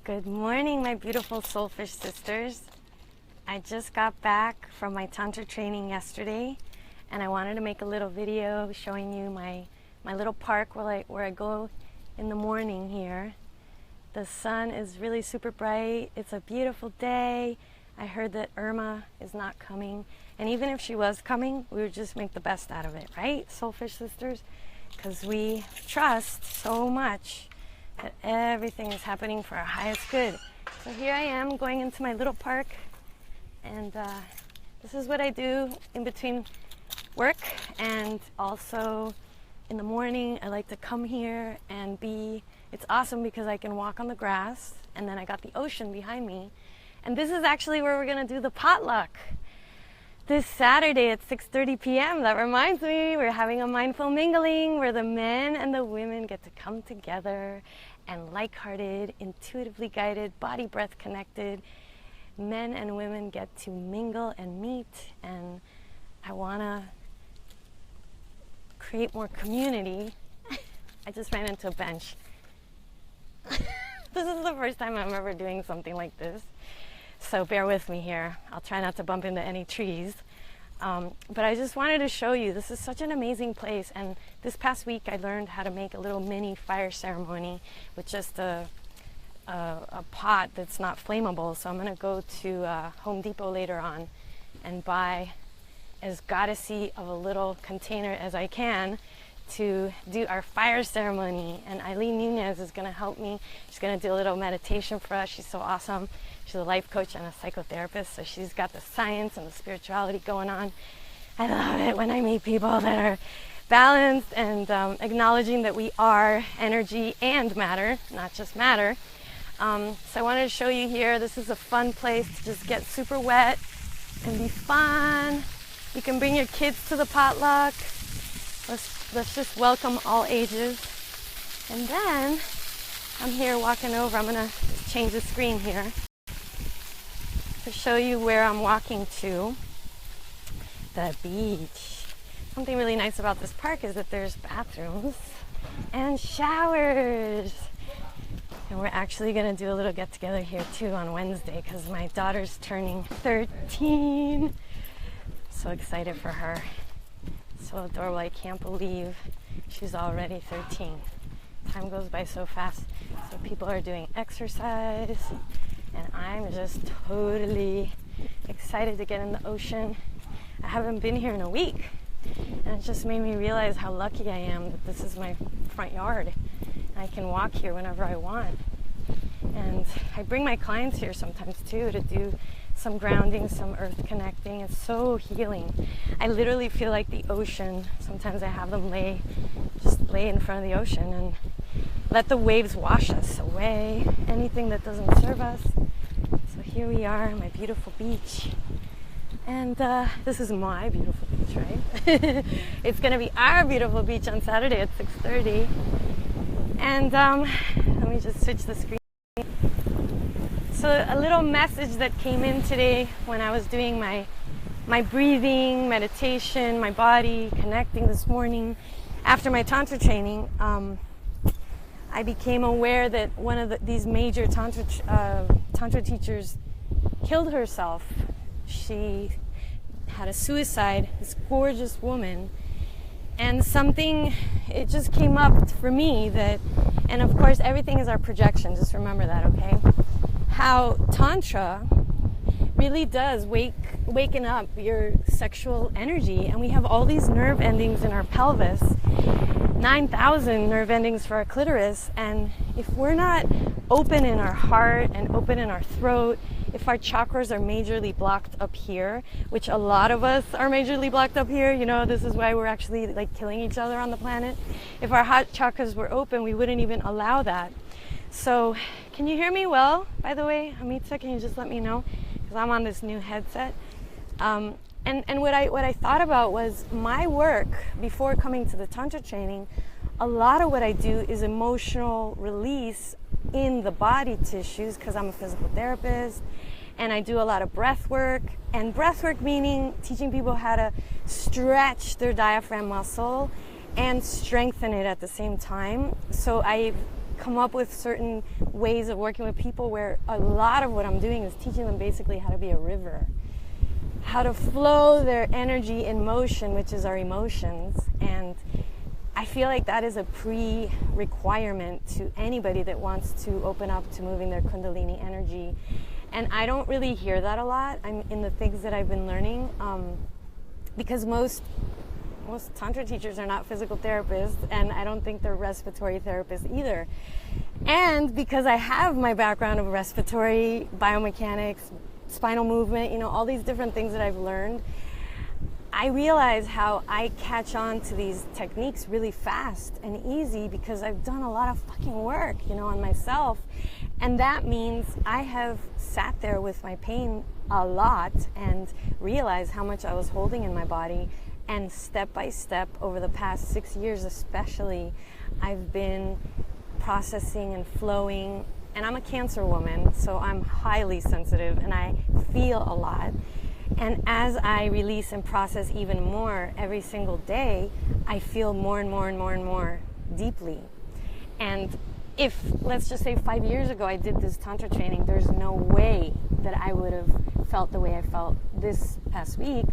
Good morning, my beautiful soulfish sisters. I just got back from my Tantra training yesterday, and I wanted to make a little video showing you my little park where I go in the morning here. The sun is really super bright. It's a beautiful day. I heard that Irma is not coming, and even if she was coming, we would just make the best out of it, right, soulfish sisters? Because we trust so much that everything is happening for our highest good. So here I am going into my little park, and this is what I do in between work, and also in the morning I like to come here and it's awesome because I can walk on the grass, and then I got the ocean behind me, and this is actually where we're gonna do the potluck this Saturday at 6:30 p.m. That reminds me, we're having a mindful mingling where the men and the women get to come together and like-hearted, intuitively guided, body breath connected, men and women get to mingle and meet, and I want to create more community. I just ran into a bench. This is the first time I'm ever doing something like this. So bear with me here. I'll try not to bump into any trees. But I just wanted to show you, this is such an amazing place. And this past week I learned how to make a little mini fire ceremony with just a pot that's not flammable. So I'm going to go to Home Depot later on and buy as goddessy of a little container as I can to do our fire ceremony. And Eileen Nunez is going to help me. She's going to do a little meditation for us. She's so awesome. She's a life coach and a psychotherapist, so she's got the science and the spirituality going on. I love it when I meet people that are balanced and acknowledging that we are energy and matter, not just matter. So I wanted to show you here. This is a fun place to just get super wet and be fun. You can bring your kids to the potluck. Let's just welcome all ages. And then I'm here walking over. I'm gonna change the screen here to show you where I'm walking to. The beach. Something really nice about this park is that there's bathrooms and showers. And we're actually gonna do a little get together here too on Wednesday because my daughter's turning 13. So excited for her. So adorable. I can't believe she's already 13. Time goes by so fast. So people are doing exercise, and I'm just totally excited to get in the ocean. I haven't been here in a week, and it just made me realize how lucky I am that this is my front yard. I can walk here whenever I want. And I bring my clients here sometimes too to do some grounding, some earth connecting. It's so healing. I literally feel like the ocean. Sometimes I have them just lay in front of the ocean and let the waves wash us away, anything that doesn't serve us. So here we are, my beautiful beach. And this is my beautiful beach, right? It's gonna be our beautiful beach on Saturday at 6:30. And let me just switch the screen. So a little message that came in today when I was doing my breathing, meditation, my body connecting this morning after my Tantra training. I became aware that one of these major Tantra teachers killed herself. She had a suicide, this gorgeous woman. And it just came up for me that, and of course everything is our projection, just remember that, okay? How Tantra really does waken up your sexual energy, and we have all these nerve endings in our pelvis, 9,000 nerve endings for our clitoris, and if we're not open in our heart and open in our throat, if our chakras are majorly blocked up here, which a lot of us are majorly blocked up here, this is why we're actually like killing each other on the planet. If our heart chakras were open, we wouldn't even allow that. So can you hear me well, by the way? Amita, can you just let me know? Because I'm on this new headset. And what I thought about was my work before coming to the Tantra training. A lot of what I do is emotional release in the body tissues because I'm a physical therapist, and I do a lot of breath work. And breath work meaning teaching people how to stretch their diaphragm muscle and strengthen it at the same time. So I've come up with certain ways of working with people where a lot of what I'm doing is teaching them basically how to be a river, how to flow their energy in motion, which is our emotions. And I feel like that is a pre-requirement to anybody that wants to open up to moving their Kundalini energy. And I don't really hear that a lot. I'm in the things that I've been learning, because most Tantra teachers are not physical therapists, and I don't think they're respiratory therapists either. And because I have my background of respiratory, biomechanics, spinal movement, all these different things that I've learned, I realize how I catch on to these techniques really fast and easy because I've done a lot of fucking work, on myself. And that means I have sat there with my pain a lot and realized how much I was holding in my body. And step by step, over the past 6 years especially, I've been processing and flowing. And I'm a Cancer woman, so I'm highly sensitive and I feel a lot. And as I release and process even more every single day, I feel more and more and more and more deeply. And if, let's just say 5 years ago I did this Tantra training, there's no way that I would have felt the way I felt this past week,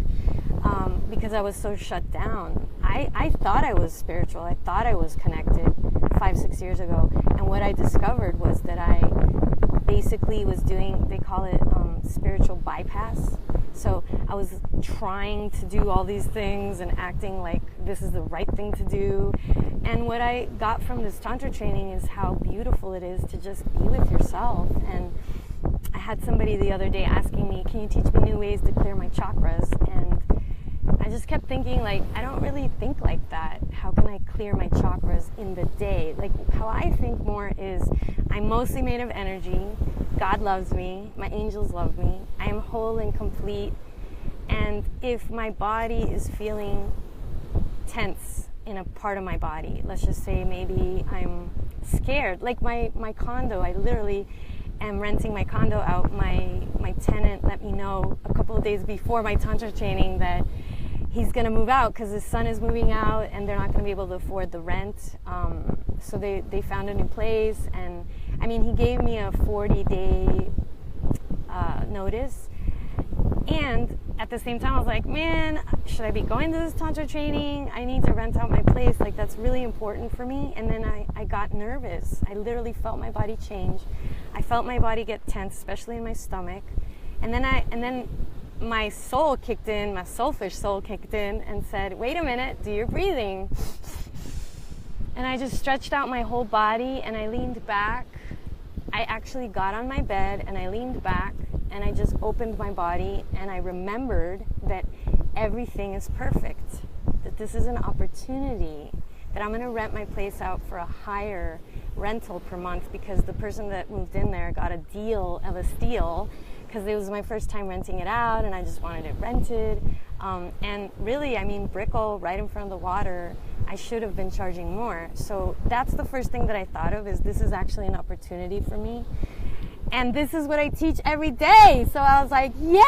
because I was so shut down. I thought I was spiritual. I thought I was connected 5-6 years ago. And what I discovered was that I basically was doing, they call it spiritual bypass. So I was trying to do all these things and acting like this is the right thing to do. And what I got from this Tantra training is how beautiful it is to just be with yourself. And I had somebody the other day asking me, can you teach me new ways to clear my chakras? And I just kept thinking, like, I don't really think like that. How can I clear my chakras in the day? Like, how I think more is I'm mostly made of energy. God loves me. My angels love me. I am whole and complete. And if my body is feeling tense in a part of my body, let's just say maybe I'm scared. Like my condo, I literally am renting my condo out. My tenant let me know a couple of days before my Tantra training that he's going to move out because his son is moving out and they're not going to be able to afford the rent. So they found a new place. And I mean, he gave me a 40-day notice. And at the same time, I was like, man, should I be going to this Tantra training? I need to rent out my place. Like, that's really important for me. And then I got nervous. I literally felt my body change. I felt my body get tense, especially in my stomach. And then my soul kicked in, my soulfish soul kicked in and said, wait a minute, do your breathing. And I just stretched out my whole body and I leaned back. I actually got on my bed and I leaned back and I just opened my body and I remembered that everything is perfect, that this is an opportunity, that I'm going to rent my place out for a higher rental per month because the person that moved in there got a deal of a steal because it was my first time renting it out and I just wanted it rented. And really, I mean, Brickell, right in front of the water, I should have been charging more. So that's the first thing that I thought of, is this is actually an opportunity for me. And this is what I teach every day. So I was like, yay!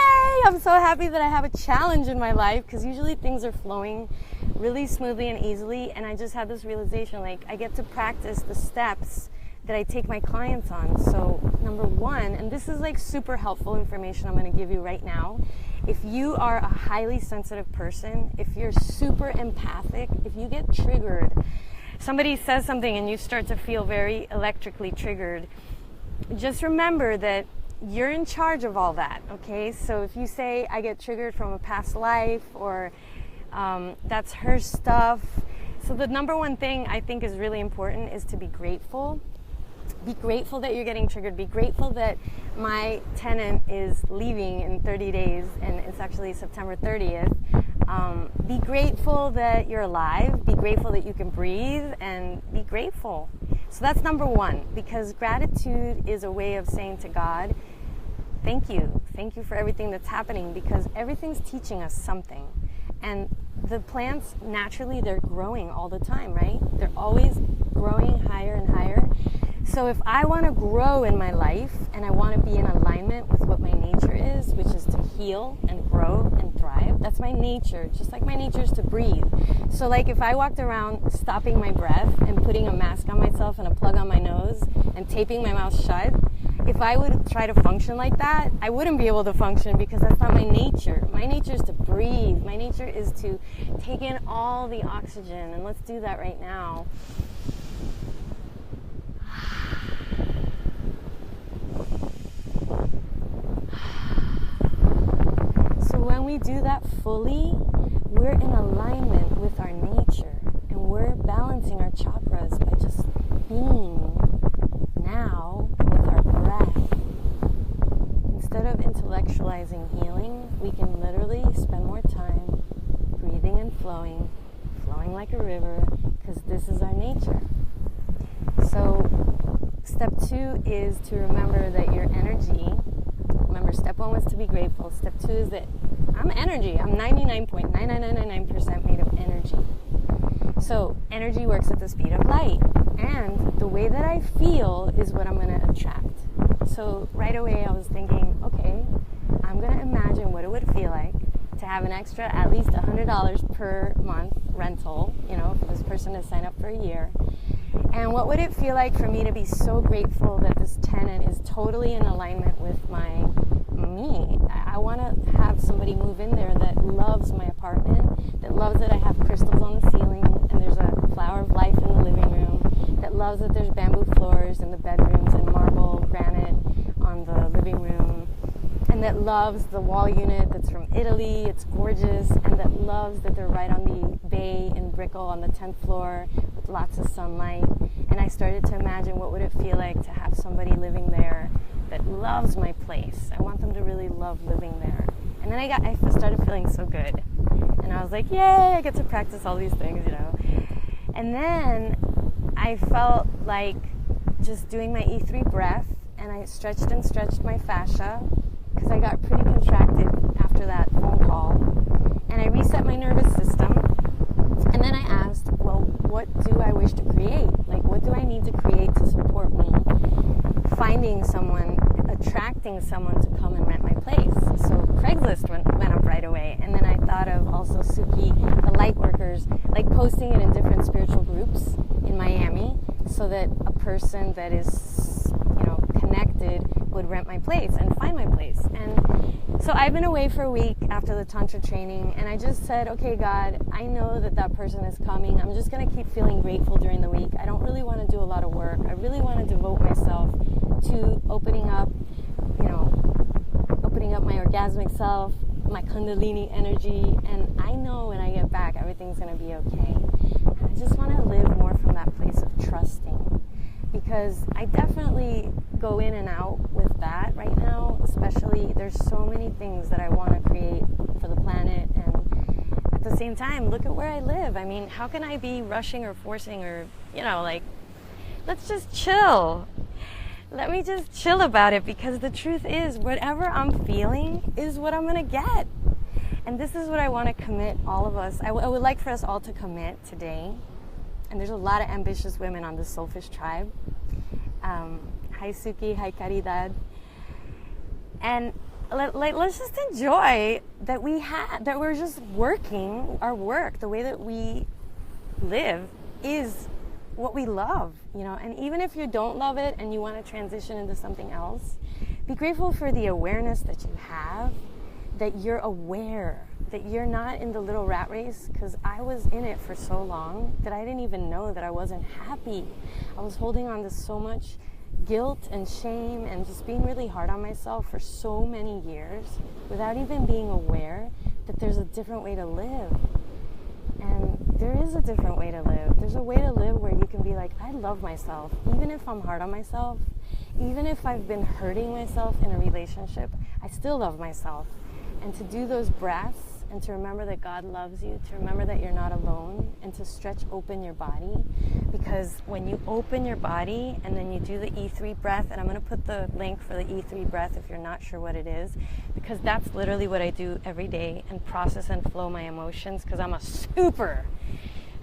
I'm so happy that I have a challenge in my life, because usually things are flowing really smoothly and easily. And I just had this realization, like, I get to practice the steps that I take my clients on. So number one, and this is like super helpful information I'm going to give you right now. If you are a highly sensitive person, if you're super empathic, if you get triggered, somebody says something and you start to feel very electrically triggered, just remember that you're in charge of all that, okay? So if you say, I get triggered from a past life, or that's her stuff. So the number one thing I think is really important is to be grateful. Be grateful that you're getting triggered. Be grateful that my tenant is leaving in 30 days, and it's actually September 30th. Be grateful that you're alive. Be grateful that you can breathe, and be grateful. So that's number one, because gratitude is a way of saying to God, thank you. Thank you for everything that's happening, because everything's teaching us something. And the plants, naturally, they're growing all the time, right? They're always growing higher and higher. So if I want to grow in my life and I want to be in alignment with what my nature is, which is to heal and grow and thrive, that's my nature, just like my nature is to breathe. So like if I walked around stopping my breath and putting a mask on myself and a plug on my nose and taping my mouth shut, if I would try to function like that, I wouldn't be able to function because that's not my nature. My nature is to breathe. My nature is to take in all the oxygen, and let's do that right now. So when we do that fully, we're in alignment with our nature, and we're balancing our chakras by just being now with our breath. Instead of intellectualizing healing, we can literally spend more time breathing and flowing like a river, because this is our nature. So step 2 is to remember that your energy, remember step 1 was to be grateful, step 2 is that I'm energy. I'm 99.99999% made of energy. So energy works at the speed of light, and the way that I feel is what I'm going to attract. So right away I was thinking, okay, I'm going to imagine what it would feel like to have an extra at least $100 per month rental, for this person to sign up for a year. And what would it feel like for me to be so grateful that this tenant is totally in alignment with me? I want to have somebody move in there that loves my apartment, that loves that I have crystals on the ceiling and there's a flower of life in the living room, that loves that there's bamboo floors in the bedrooms and marble granite on the living room, and that loves the wall unit that's from Italy, it's gorgeous, and that loves that they're right on the bay in Brickell on the 10th floor with lots of sunlight. And I started to imagine what would it feel like to have somebody living there that loves my place. I want them to really love living there. And then I started feeling so good. And I was like, yay, I get to practice all these things, And then I felt like just doing my E3 breath, and I stretched and stretched my fascia because I got pretty contracted after that phone call. And I reset my nervous system. And then I asked, well, what do I wish to create? Like, what do I need to create to support me finding someone, attracting someone to come and rent my place? So Craigslist went up right away. And then I thought of also Suki, the light workers, like posting it in different spiritual groups in Miami so that a person that is, connected would rent my place and find my place. And so I've been away for a week after the Tantra training, and I just said, okay, God, I know that person is coming. I'm just going to keep feeling grateful during the week. I don't really want to do a lot of work. I really want to devote myself to opening up my orgasmic self, my Kundalini energy, and I know when I get back, everything's going to be okay. And I just want to live more from that place of trusting, because I definitely go in and out with that right now. Especially, there's so many things that I want to create for the planet, and at the same time, look at where I live. I mean, how can I be rushing or forcing or, let's just chill. Let me just chill about it, because the truth is, whatever I'm feeling is what I'm going to get. And this is what I want to commit all of us. I would like for us all to commit today. And there's a lot of ambitious women on the Soulfish tribe. Hi Suki, hi Caridad. And let's just enjoy that we're just working our work. The way that we live is what we love, and even if you don't love it and you want to transition into something else, be grateful for the awareness that you have, that you're aware, that you're not in the little rat race, because I was in it for so long that I didn't even know that I wasn't happy. I was holding on to so much guilt and shame and just being really hard on myself for so many years without even being aware that there's a different way to live. And there is a different way to live. There's a way to live where you can be like, I love myself. Even if I'm hard on myself, even if I've been hurting myself in a relationship, I still love myself. And to do those breaths and to remember that God loves you, to remember that you're not alone, and to stretch open your body. Because when you open your body and then you do the E3 breath, and I'm going to put the link for the E3 breath if you're not sure what it is, because that's literally what I do every day, and process and flow my emotions, because I'm a super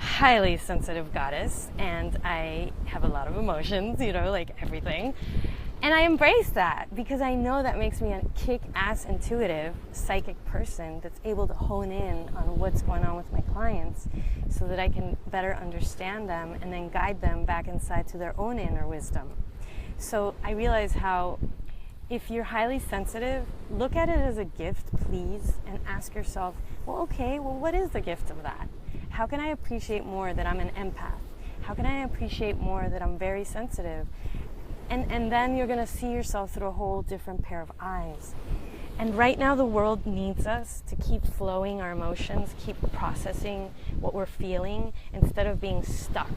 highly sensitive goddess, and I have a lot of emotions, like everything. And I embrace that because I know that makes me a kick-ass intuitive psychic person that's able to hone in on what's going on with my clients so that I can better understand them and then guide them back inside to their own inner wisdom. So I realize how if you're highly sensitive, look at it as a gift, please, and ask yourself, what is the gift of that? How can I appreciate more that I'm an empath? How can I appreciate more that I'm very sensitive? And then you're going to see yourself through a whole different pair of eyes. And right now the world needs us to keep flowing our emotions, keep processing what we're feeling instead of being stuck.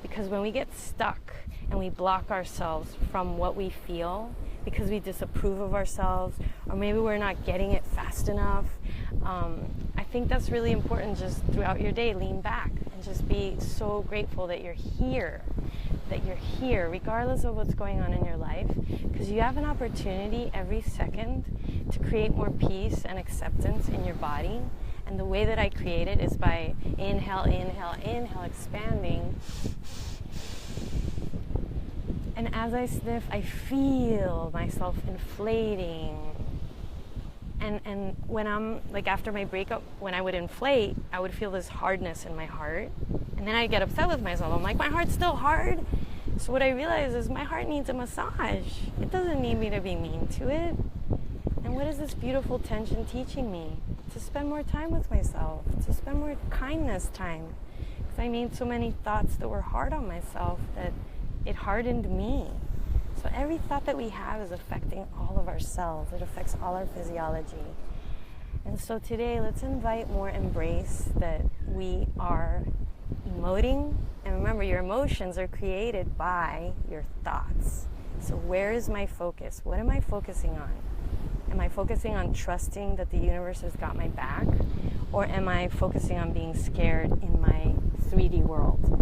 Because when we get stuck and we block ourselves from what we feel because we disapprove of ourselves, or maybe we're not getting it fast enough, I think that's really important. Just throughout your day, lean back and just be so grateful that you're here. Regardless of what's going on in your life, because you have an opportunity every second to create more peace and acceptance in your body. And the way that I create it is by inhale, expanding. And as I sniff, I feel myself inflating. And when I'm, after my breakup, when I would inflate, I would feel this hardness in my heart. And then I'd get upset with myself. I'm like, my heart's still hard? So what I realize is my heart needs a massage. It doesn't need me to be mean to it. And what is this beautiful tension teaching me? To spend more time with myself, to spend more kindness time. Because I made so many thoughts that were hard on myself that it hardened me. So every thought that we have is affecting all of our cells. It affects all our physiology. And so today, let's invite more embrace that we are emoting. And remember, your emotions are created by your thoughts. So where is my focus? What am I focusing on? Am I focusing on trusting that the universe has got my back? Or am I focusing on being scared in my 3D world?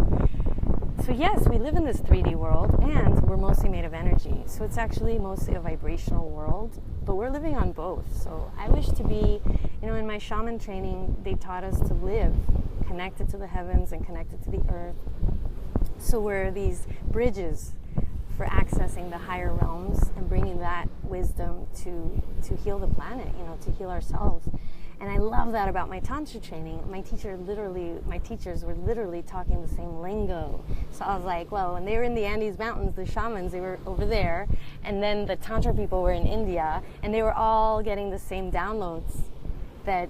So yes, we live in this 3D world, and we're mostly made of energy. So it's actually mostly a vibrational world, but we're living on both. So I wish to be, in my shaman training, they taught us to live connected to the heavens and connected to the earth. So we're these bridges for accessing the higher realms and bringing that wisdom to heal the planet, to heal ourselves. And I love that about my Tantra training. My teachers were literally talking the same lingo. So I was like, well, when they were in the Andes Mountains, the shamans, they were over there. And then the Tantra people were in India. And they were all getting the same downloads that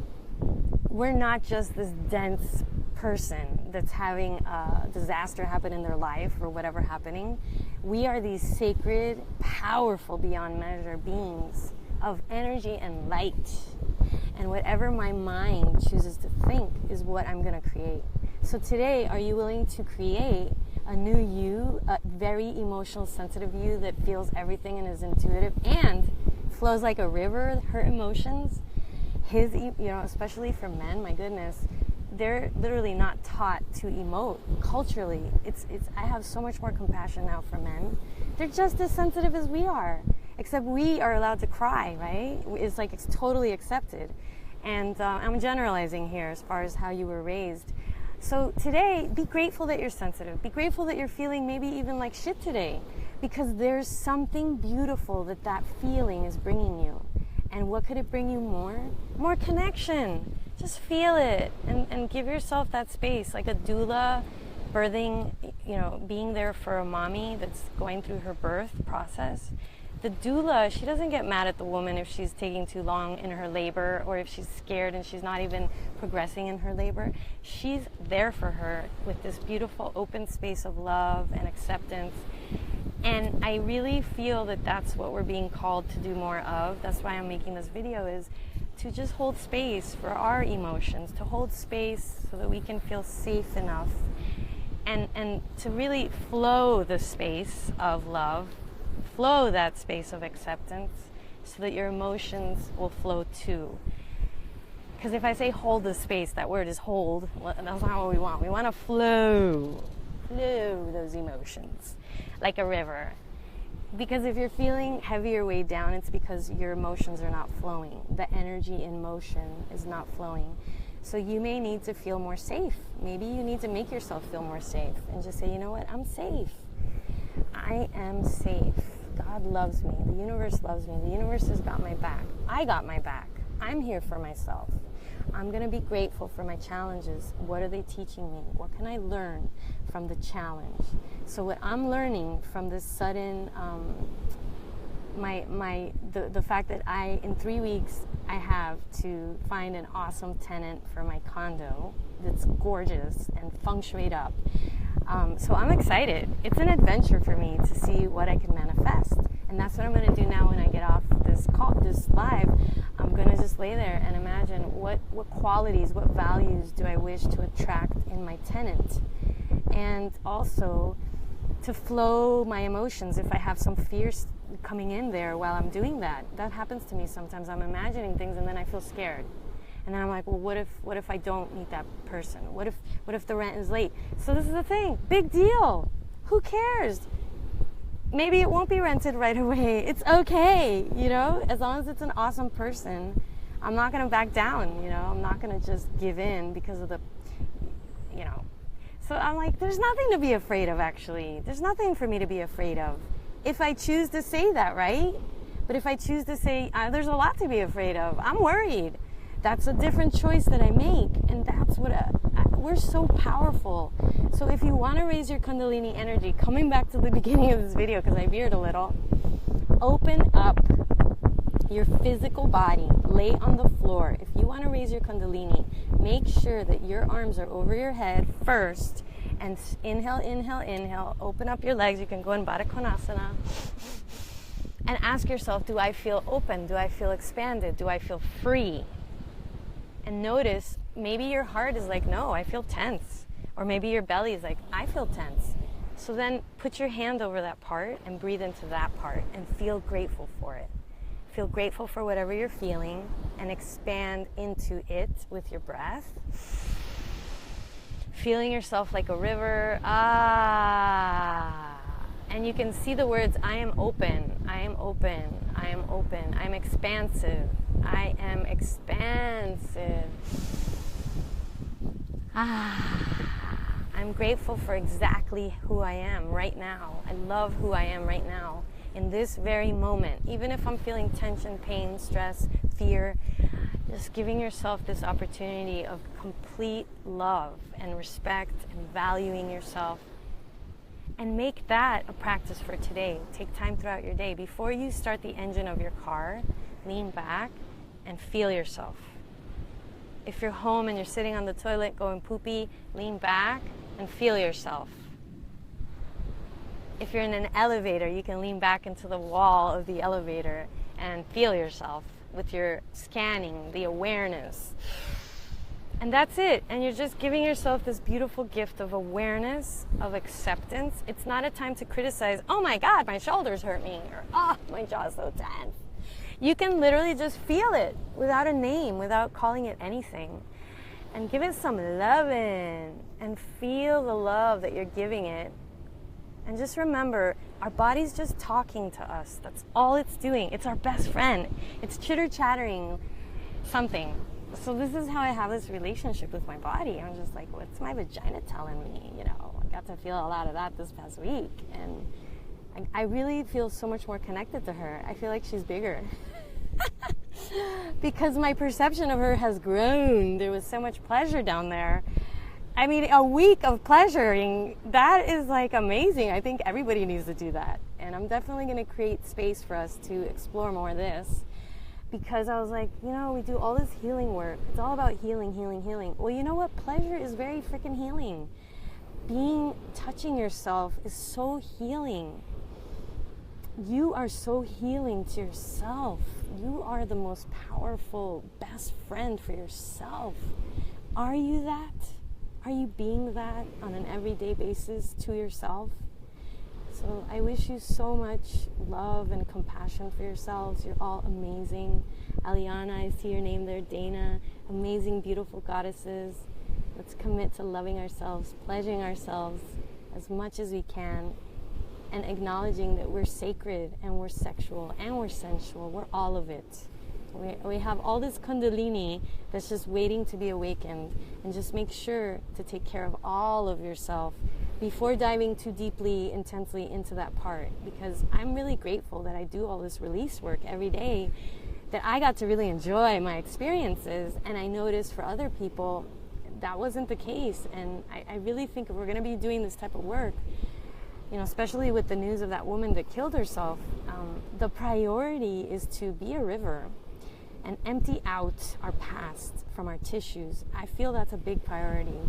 we're not just this dense person that's having a disaster happen in their life or whatever happening. We are these sacred, powerful, beyond measure beings of energy and light. And whatever my mind chooses to think is what I'm going to create. So today, are you willing to create a new you, a very emotional, sensitive you that feels everything and is intuitive and flows like a river, her emotions? Especially for men, my goodness, they're literally not taught to emote culturally. I have so much more compassion now for men. They're just as sensitive as we are. Except we are allowed to cry, right? It's totally accepted. And I'm generalizing here as far as how you were raised. So today, be grateful that you're sensitive. Be grateful that you're feeling maybe even like shit today. Because there's something beautiful that feeling is bringing you. And what could it bring you more? More connection. Just feel it and give yourself that space. Like a doula birthing, being there for a mommy that's going through her birth process. The doula, she doesn't get mad at the woman if she's taking too long in her labor or if she's scared and she's not even progressing in her labor. She's there for her with this beautiful open space of love and acceptance. And I really feel that that's what we're being called to do more of. That's why I'm making this video, is to just hold space for our emotions, to hold space so that we can feel safe enough and to really flow the space of love, flow that space of acceptance so that your emotions will flow too. Because if I say hold the space, that word is hold, that's not what we want. We want to flow those emotions like a river. Because if you're feeling heavy or weighed down, it's because your emotions are not flowing. The energy in motion is not flowing. So you may need to feel more safe. Maybe you need to make yourself feel more safe and just say, you know what, I'm safe. I am safe. God loves me. The universe loves me. The universe has got my back. I got my back. I'm here for myself. I'm going to be grateful for my challenges. What are they teaching me? What can I learn from the challenge? So what I'm learning from this sudden, the fact that in 3 weeks, I have to find an awesome tenant for my condo that's gorgeous and feng shuied up. So I'm excited. It's an adventure for me to see what I can manifest. And that's what I'm going to do now when I get off this live. I'm going to just lay there and imagine what qualities, what values do I wish to attract in my tenant. And also to flow my emotions if I have some fears coming in there while I'm doing that. That happens to me sometimes. I'm imagining things and then I feel scared. And then I'm like, well, what if I don't meet that person? What if the rent is late? So this is the thing. Big deal. Who cares? Maybe it won't be rented right away. It's okay, as long as it's an awesome person. I'm not going to back down, I'm not going to just give in because of the. So I'm like, there's nothing to be afraid of, actually. There's nothing for me to be afraid of. If I choose to say that, right? But if I choose to say, there's a lot to be afraid of, I'm worried. That's a different choice that I make. And that's what we're so powerful. So if you want to raise your Kundalini energy, coming back to the beginning of this video, because I veered a little, open up your physical body, lay on the floor. If you want to raise your Kundalini, make sure that your arms are over your head first, and inhale, inhale, inhale, open up your legs. You can go in Baddha Konasana, and ask yourself, do I feel open? Do I feel expanded? Do I feel free? And notice, maybe your heart is like, no, I feel tense. Or maybe your belly is like, I feel tense. So then put your hand over that part and breathe into that part and feel grateful for it. Feel grateful for whatever you're feeling and expand into it with your breath. Feeling yourself like a river. And you can see the words, I am open, I am open, I am open, I'm expansive, I am expansive. I'm grateful for exactly who I am right now. I love who I am right now in this very moment. Even if I'm feeling tension, pain, stress, fear, just giving yourself this opportunity of complete love and respect and valuing yourself. And make that a practice for today. Take time throughout your day. Before you start the engine of your car, lean back and feel yourself. If you're home and you're sitting on the toilet going poopy, lean back and feel yourself. If you're in an elevator, you can lean back into the wall of the elevator and feel yourself with your scanning, the awareness. And that's it. And you're just giving yourself this beautiful gift of awareness, of acceptance. It's not a time to criticize, oh my God, my shoulders hurt me, or oh, my jaw's so tense. You can literally just feel it without a name, without calling it anything. And give it some loving and feel the love that you're giving it. And just remember, our body's just talking to us. That's all it's doing. It's our best friend. It's chitter-chattering something. So this is how I have this relationship with my body. I'm just like, what's my vagina telling me? I got to feel a lot of that this past week. And I really feel so much more connected to her. I feel like she's bigger. Because my perception of her has grown. There was so much pleasure down there. I mean, a week of pleasuring, that is like amazing. I think everybody needs to do that. And I'm definitely going to create space for us to explore more of this. Because I was like, we do all this healing work. It's all about healing, healing, healing. Well, you know what? Pleasure is very freaking healing. Touching yourself is so healing. You are so healing to yourself. You are the most powerful, best friend for yourself. Are you that? Are you being that on an everyday basis to yourself? So I wish you so much love and compassion for yourselves. You're all amazing. Aliana, I see your name there. Dana, amazing, beautiful goddesses. Let's commit to loving ourselves, pleasuring ourselves as much as we can, and acknowledging that we're sacred and we're sexual and we're sensual. We're all of it. We have all this Kundalini that's just waiting to be awakened, and just make sure to take care of all of yourself before diving too deeply, intensely into that part, because I'm really grateful that I do all this release work every day, that I got to really enjoy my experiences, and I noticed for other people that wasn't the case. And I really think if we're going to be doing this type of work, you know, especially with the news of that woman that killed herself, the priority is to be a river and empty out our past from our tissues. I feel that's a big priority.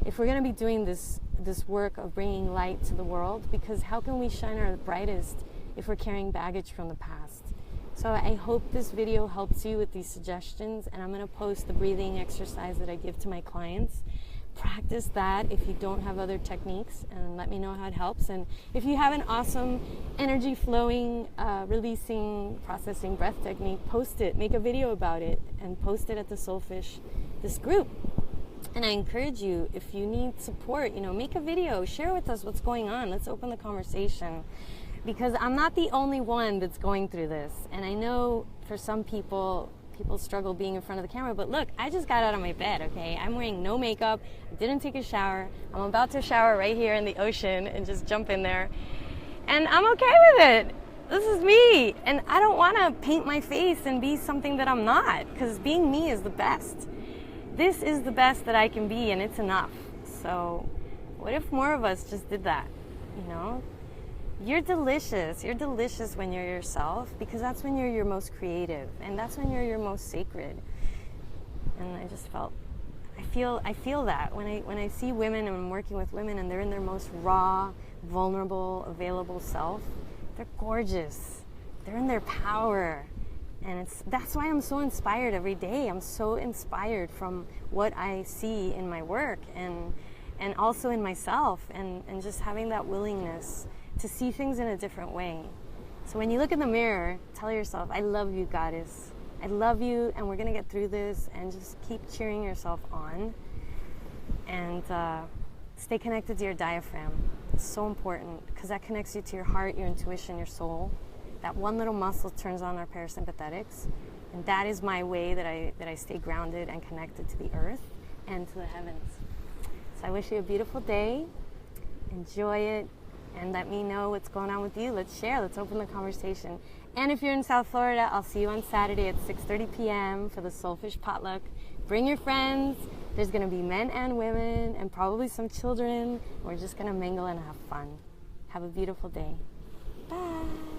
If we're going to be doing this work of bringing light to the world, because how can we shine our brightest if we're carrying baggage from the past? So I hope this video helps you with these suggestions, and I'm going to post the breathing exercise that I give to my clients. Practice that if you don't have other techniques, and let me know how it helps. And if you have an awesome energy flowing, releasing, processing breath technique, post it, make a video about it, and post it at the Soulfish, this group. And I encourage you, if you need support, you know, make a video, share with us what's going on. Let's open the conversation, because I'm not the only one that's going through this. And I know for some people struggle being in front of the camera, but look, I just got out of my bed, okay? I'm wearing no makeup, I didn't take a shower, I'm about to shower right here in the ocean and just jump in there, and I'm okay with it. This is me, and I don't want to paint my face and be something that I'm not, because being me is the best. This is the best that I can be, and it's enough. So what if more of us just did that, you know? You're delicious. You're delicious when you're yourself, because that's when you're your most creative, and that's when you're your most sacred. And I just I feel that when I see women and I'm working with women and they're in their most raw, vulnerable, available self, they're gorgeous. They're in their power. And that's why I'm so inspired every day. I'm so inspired from what I see in my work and also in myself, and just having that willingness to see things in a different way. So when you look in the mirror, tell yourself, I love you, goddess. I love you, and we're going to get through this, and just keep cheering yourself on. And stay connected to your diaphragm. It's so important, because that connects you to your heart, your intuition, your soul. That one little muscle turns on our parasympathetics, and that is my way that I stay grounded and connected to the earth and to the heavens. So I wish you a beautiful day. Enjoy it. And let me know what's going on with you. Let's share. Let's open the conversation. And if you're in South Florida, I'll see you on Saturday at 6:30 p.m. for the Soulfish Potluck. Bring your friends. There's going to be men and women and probably some children. We're just going to mingle and have fun. Have a beautiful day. Bye.